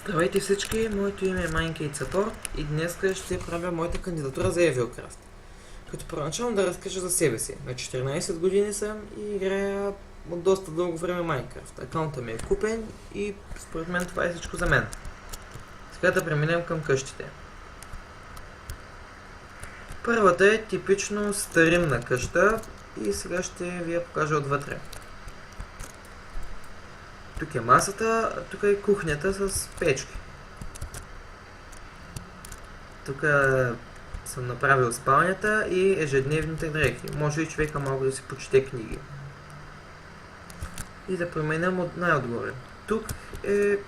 Здравейте всички, моето име е Майнкейт Сапорт и днес ще правя моята кандидатура за Evilcraft. Като първоначално да разкажа за себе си. На 14 години съм и играя от доста дълго време Minecraft. Акаунтът ми е купен и според мен това е всичко за мен. Сега да преминем към къщите. Първата е типично старинна къща и сега ще ви я покажа отвътре. Тук е масата, тук е кухнята с печки. Тук съм направил спалнята и ежедневните дрехи. Може и човека малко да си почете книги. И да променям от най-отгоре. Тук е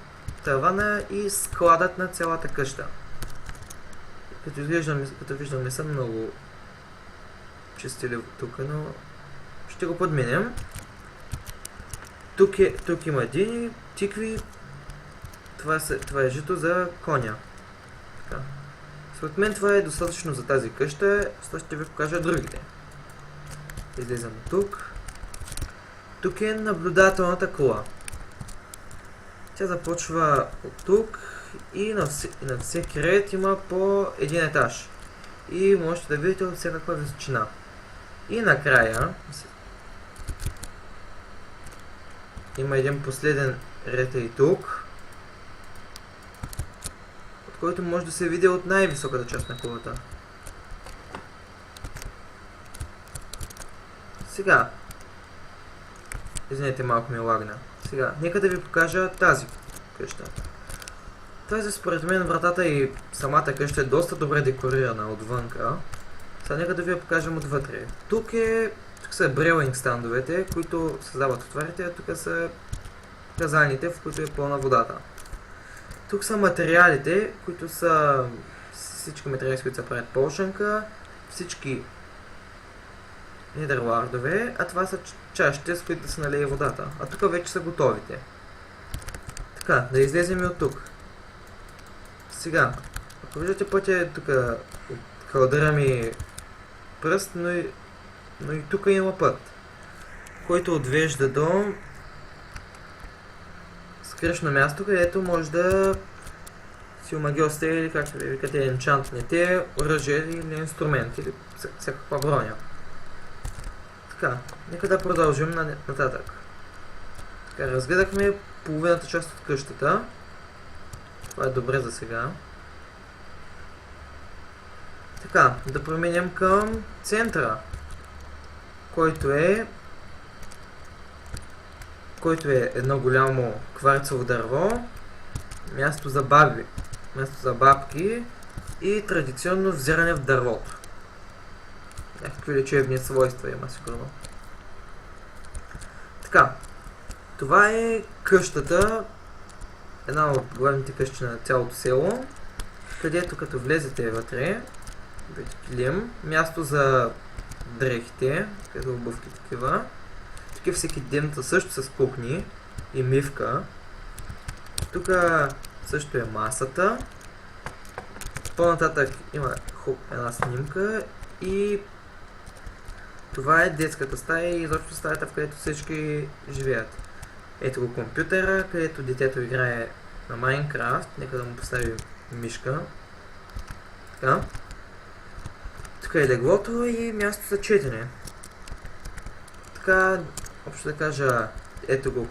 тавана и складът на цялата къща. Като виждам не съм много чистилив тук, но ще го подменям. Тук има дини, тикви. Това е жито за коня. Така. Според мен това е достатъчно за тази къща. Сега ще ви покажа другите. Излизам тук. Тук е наблюдателната кула. Тя започва от тук и на всеки ред има по един етаж. И можете да видите от всякаква височина. И накрая има един последен ред и тук, от който може да се види от най-високата част на кулата. Сега, извинете, малко ми лагна. Сега, нека да ви покажа тази къща. Тази според мен вратата и самата къща е доста добре декорирана отвънка. Сега нека да ви я покажем отвътре. Тук са брелинг стандовете, които създават отварите, а тук са казаните, в които е пълна водата. Тук са материалите, които са всички материали, с които се правят полшанка, всички нидерлардове, а това са чашите, с които да се налее водата. А тук вече са готовите. Така, да излезем и от тук. Сега, ако виждате пътя е тук от калдъра ми пръст, но и тук има път, който отвежда до скръшно място, където може да си омагьосте или както ви викате енчантните оръжия или инструменти или всякаква броня. Така, нека да продължим нататък. Така, разгледахме половината част от къщата. Това е добре за сега. Така, да преминем към центъра, който е едно голямо кварцово дърво, място за бабки и традиционно взиране в дървото. Някакви лечебни свойства има сигурно. Така, това е къщата, една от главните къщи на цялото село, където като влезете вътре, килим, място за дрехите, като обувки такива. Тук е всеки ден също с кухни и мивка. Тук също е масата. По-нататък има една снимка и това е детската стая и изобщо стаята, в където всички живеят. Ето го компютъра, където детето играе на Minecraft. Нека да му поставим мишка. Така. Тук е леглото и място за четене. Така, общо да кажа, ето го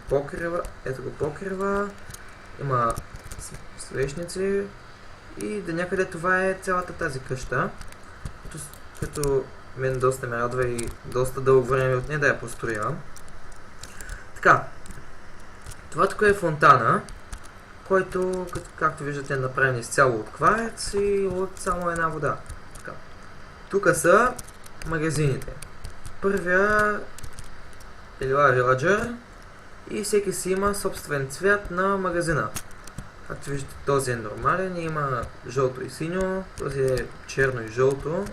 покрива, има свещници и до някъде това е цялата тази къща, като мен доста ме радва и доста дълго време от нея да я построя. Така, това тук е фонтана, който, както виждате, е направен изцяло от кварц и от само една вода. Така. Тук са магазините. Първия Villager и всеки си има собствен цвят на магазина. Както виждате, този е нормален, има жълто и синьо, този е черно и жълто,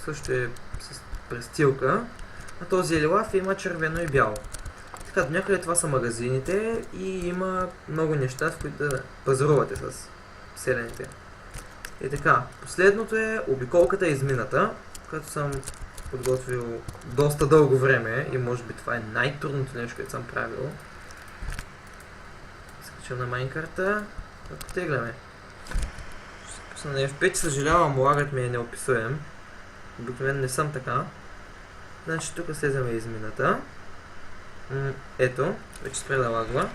също е с престилка, а този е лилав и има червено и бяло. Така, до някъде това са магазините и има много неща, в които да пазарувате с селените. И така, последното е обиколката измината, която съм подготвил доста дълго време и може би това е най-трудното нещо, което съм правил. Скачам на майнкарта Ако тегляме. Ще пусна на F5, съжалявам, лагът ми е неописуем. Обикновено не съм така. Значи тук слезаме измината. Ето, вече спре да лагва.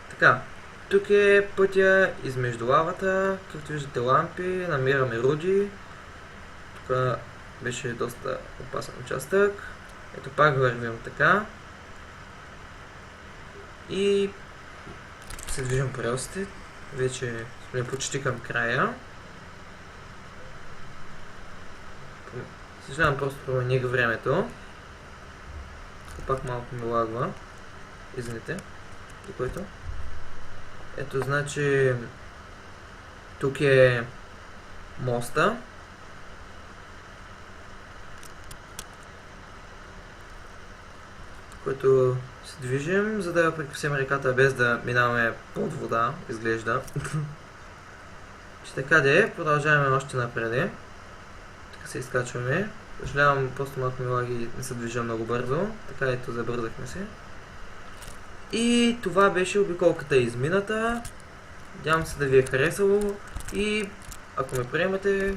Така, тук е пътя измежду лавата, както виждате лампи, намираме руди. Тук беше доста опасен участък. Ето пак вървим така. И се движим по релсите. Вече сме почти към края. Съжалявам, просто промених времето. Пак малко ми лагва. Извините. И което? Ето, значи... Тук е моста. Който се движим, за да прекусим реката без да минаваме под вода, изглежда. Че така де, продължаваме още напред. Така се изкачваме. Съжалявам, просто малко ми лаги и не се движа много бързо. Така ето, забързахме се. И това беше обиколката измината. Надявам се да ви е харесало и ако ме приемете,